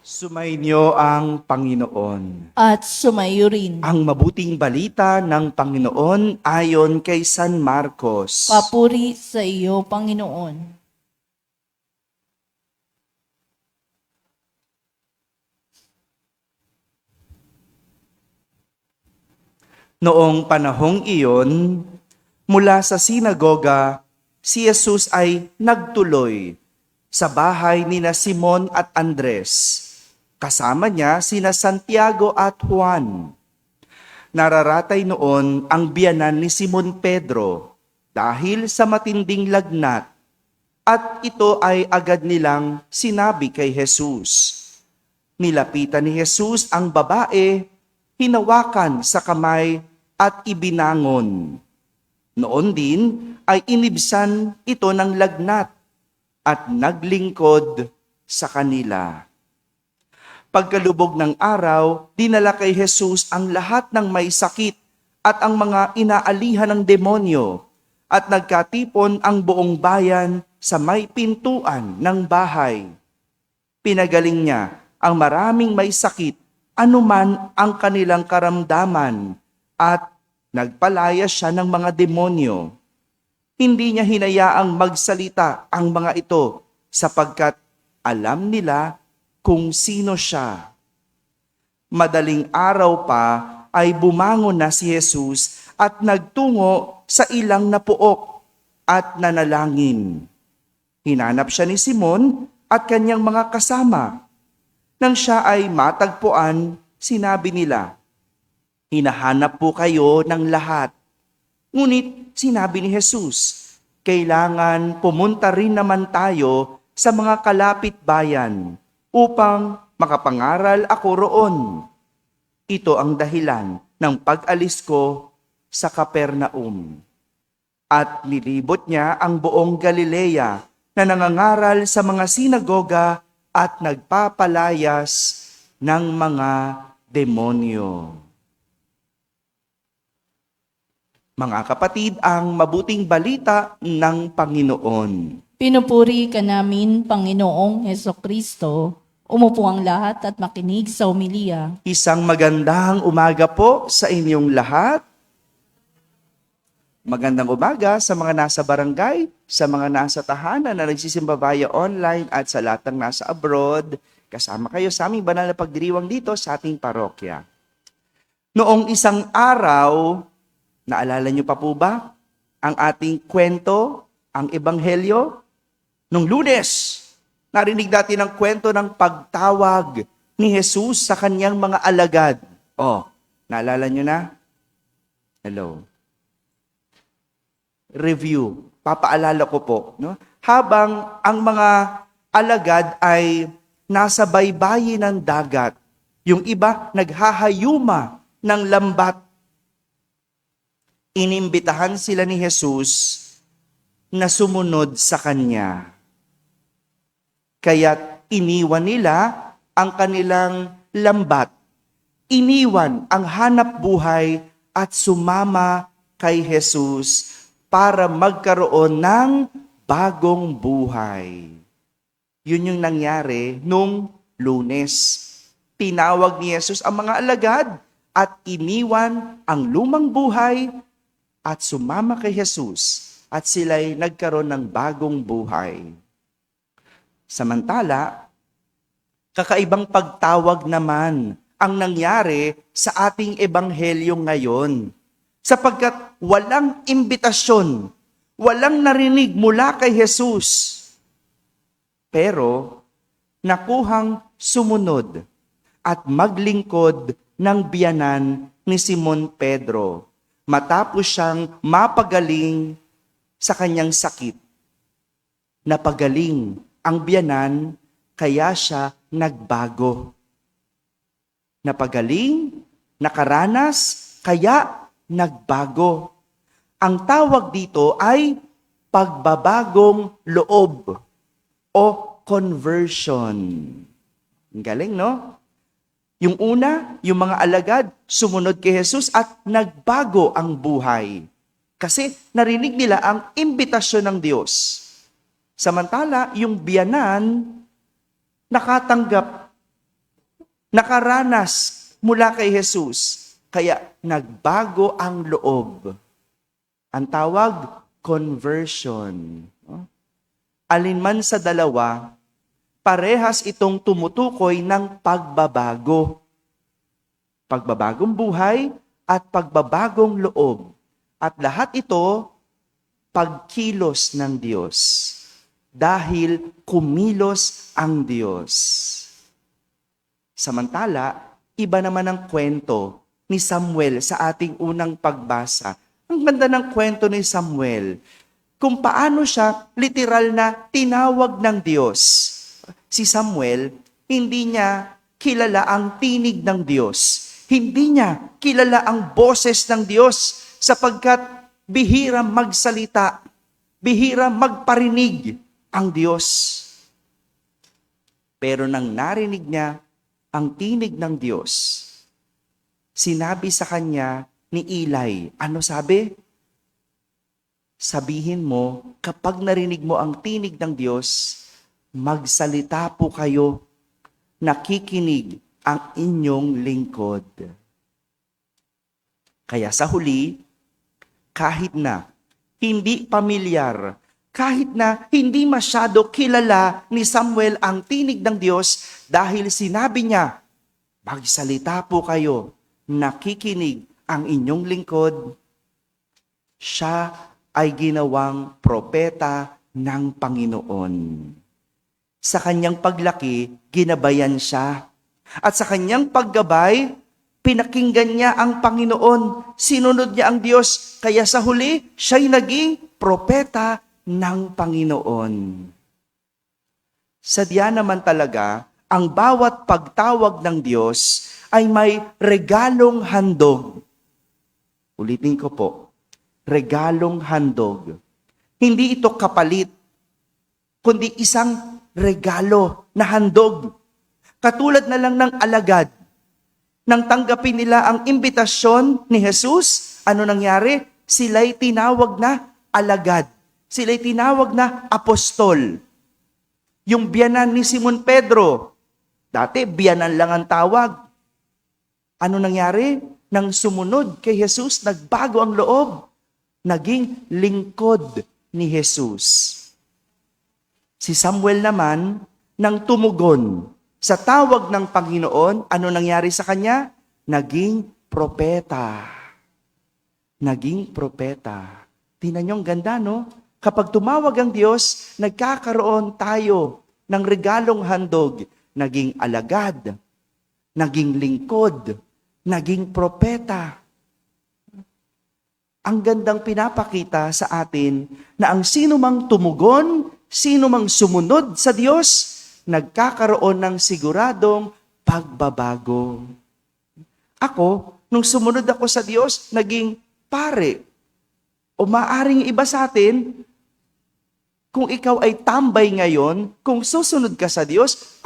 Sumainyo ang Panginoon. At sumayo rin. Ang mabuting balita ng Panginoon ayon kay San Marcos. Papuri sa iyo, Panginoon. Noong panahong iyon, mula sa sinagoga, si Jesus ay nagtuloy sa bahay nina Simon at Andres. Kasama niya sina Santiago at Juan. Nararatay noon ang biyanan ni Simon Pedro dahil sa matinding lagnat, at ito ay agad nilang sinabi kay Jesus. Nilapitan ni Jesus ang babae, hinawakan sa kamay at ibinangon. Noon din ay inibsan ito ng lagnat at naglingkod sa kanila. Pagkalubog ng araw, dinala kay Jesus ang lahat ng may sakit at ang mga inaalihan ng demonyo, at nagkatipon ang buong bayan sa may pintuan ng bahay. Pinagaling niya ang maraming may sakit, anuman ang kanilang karamdaman, at nagpalaya siya ng mga demonyo. Hindi niya hinayaang magsalita ang mga ito sapagkat alam nila kung sino siya. Madaling araw pa ay bumangon na si Jesus at nagtungo sa ilang na puok at nanalangin. Hinanap siya ni Simon at kanyang mga kasama. Nang siya ay matagpuan, sinabi nila, "Hinahanap po kayo ng lahat." Ngunit sinabi ni Jesus, "Kailangan pumunta rin naman tayo sa mga kalapit bayan upang makapangaral ako roon. Ito ang dahilan ng pag-alis ko sa Capernaum." At nilibot niya ang buong Galilea na nangangaral sa mga sinagoga at nagpapalayas ng mga demonyo. Mga kapatid, ang mabuting balita ng Panginoon. Pinupuri ka namin, Panginoong Hesukristo. Umupo ang lahat at makinig sa homilya. Isang magandang umaga po sa inyong lahat. Magandang umaga sa mga nasa barangay, sa mga nasa tahanan na nagsisimba via online at sa lahat ng nasa abroad. Kasama kayo sa aming banal na pagdiriwang dito sa ating parokya. Noong isang araw, naalala niyo pa po ba ang ating kwento, ang Ebanghelyo? Nung Lunes, narinig natin ang kwento ng pagtawag ni Jesus sa kanyang mga alagad. Naalala niyo na? Hello. Review. Papaalala ko po. No? Habang ang mga alagad ay nasa baybayin ng dagat, yung iba naghahayuma ng lambat, inimbitahan sila ni Jesus na sumunod sa kanya. Kaya't iniwan nila ang kanilang lambat, iniwan ang hanap buhay at sumama kay Jesus para magkaroon ng bagong buhay. Yun yung nangyari nung Lunes. Tinawag ni Jesus ang mga alagad at iniwan ang lumang buhay at sumama kay Jesus at sila'y nagkaroon ng bagong buhay. Samantala, kakaibang pagtawag naman ang nangyari sa ating ebanghelyo ngayon. Sapagkat walang imbitasyon, walang narinig mula kay Jesus. Pero nakuhang sumunod at maglingkod ng biyanan ni Simon Pedro matapos siyang mapagaling sa kanyang sakit. Napagaling ang biyanan, kaya siya nagbago. Napagaling, nakaranas, kaya nagbago. Ang tawag dito ay pagbabagong loob o conversion. Ang galing, no? Yung una, yung mga alagad, sumunod kay Jesus at nagbago ang buhay. Kasi narinig nila ang imbitasyon ng Diyos. Samantala, yung biyanan, nakatanggap nakaranas mula kay Jesus, kaya nagbago ang loob. Ang tawag, conversion. Alinman sa dalawa, parehas itong tumutukoy ng pagbabago. Pagbabagong buhay at pagbabagong loob. At lahat ito, pagkilos ng Diyos. Dahil kumilos ang Diyos. Samantala, iba naman ang kwento ni Samuel sa ating unang pagbasa. Ang ganda ng kwento ni Samuel. Kung paano siya literal na tinawag ng Diyos. Si Samuel, hindi niya kilala ang tinig ng Diyos. Hindi niya kilala ang boses ng Diyos sapagkat bihira magsalita, bihira magparinig ang Diyos. Pero nang narinig niya ang tinig ng Diyos, sinabi sa kanya ni Eli, ano sabi? Sabihin mo, kapag narinig mo ang tinig ng Diyos, magsalita po kayo, nakikinig ang inyong lingkod. Kaya sa huli, kahit na hindi pamilyar, kahit na hindi masyado kilala ni Samuel ang tinig ng Diyos, dahil sinabi niya, magsalita po kayo, nakikinig ang inyong lingkod, siya ay ginawang propeta ng Panginoon. Sa kanyang paglaki, ginabayan siya. At sa kanyang paggabay, pinakinggan niya ang Panginoon. Sinunod niya ang Diyos. Kaya sa huli, siya'y naging propeta ng Panginoon. Sadya naman talaga, ang bawat pagtawag ng Diyos ay may regalong handog. Ulitin ko po, regalong handog. Hindi ito kapalit, kundi isang regalo na handog. Katulad na lang ng alagad. Nang tanggapin nila ang imbitasyon ni Jesus, ano nangyari? Sila'y tinawag na alagad. Sila'y tinawag na apostol. Yung biyanan ni Simon Pedro, dati biyanan lang ang tawag. Ano nangyari? Nang sumunod kay Jesus, nagbago ang loob. Naging lingkod ni Jesus. Si Samuel naman, nang tumugon sa tawag ng Panginoon, ano nangyari sa kanya? Naging propeta. Naging propeta. Tingnan niyo, ang ganda, no? Kapag tumawag ang Diyos, nagkakaroon tayo ng regalong handog. Naging alagad, naging lingkod, naging propeta. Ang gandang pinapakita sa atin na ang sino mang tumugon, sino mang sumunod sa Diyos, nagkakaroon ng siguradong pagbabago. Ako, nung sumunod ako sa Diyos, naging pare. O maaring iba sa atin, kung ikaw ay tambay ngayon, kung susunod ka sa Diyos,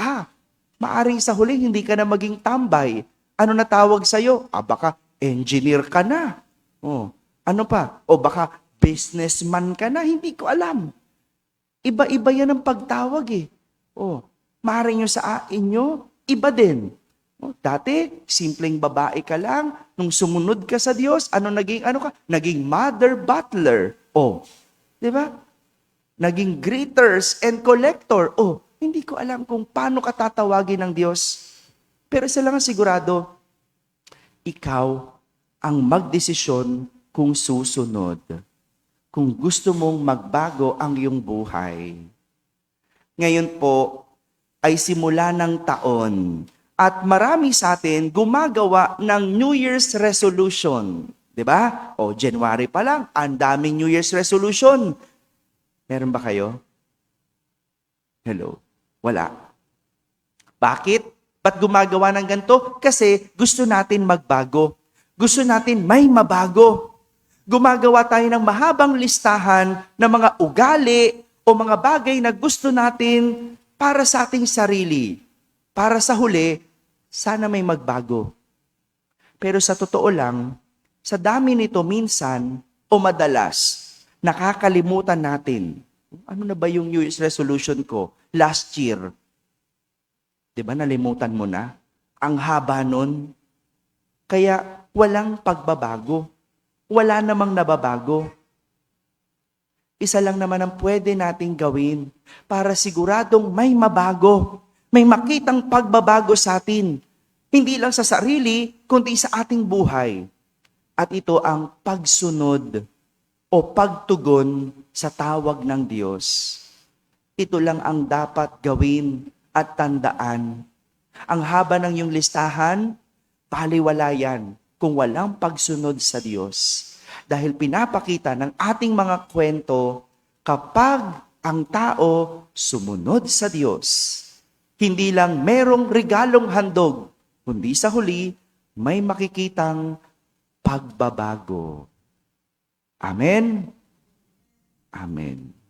maaring sa huli hindi ka na maging tambay. Ano na tawag sa'yo? Baka engineer ka na. Ano pa? O baka businessman ka na, hindi ko alam. Iba-iba yan ang pagtawag eh. Maaaring yung sa inyo, iba din. Dati, simpleng babae ka lang. Nung sumunod ka sa Diyos, ano ka? Naging mother butler. Di ba? Naging greeters and collector. Hindi ko alam kung paano ka tatawagin ng Diyos. Pero isa lang ang sigurado, ikaw ang magdesisyon kung susunod. Kung gusto mong magbago ang iyong buhay. Ngayon po ay simula ng taon at marami sa atin gumagawa ng New Year's resolution. Diba? January pa lang, ang daming New Year's resolution. Meron ba kayo? Hello? Wala. Bakit? Ba't gumagawa ng ganito? Kasi gusto natin magbago. Gusto natin may mabago. Gumagawa tayo ng mahabang listahan ng mga ugali o mga bagay na gusto natin para sa ating sarili. Para sa huli, sana may magbago. Pero sa totoo lang, sa dami nito minsan o madalas, nakakalimutan natin. Ano na ba yung New Year's resolution ko last year? Diba nalimutan mo na? Ang haba nun. Kaya walang pagbabago. Wala namang nababago. Isa lang naman ang pwede nating gawin para siguradong may mabago. May makitang pagbabago sa atin. Hindi lang sa sarili, kundi sa ating buhay. At ito ang pagsunod o pagtugon sa tawag ng Diyos. Ito lang ang dapat gawin at tandaan. Ang haba ng iyong listahan, baliwala yan kung walang pagsunod sa Diyos. Dahil pinapakita ng ating mga kwento, kapag ang tao sumunod sa Diyos, hindi lang merong regalong handog, kundi sa huli, may makikitang pagbabago. Amen? Amen.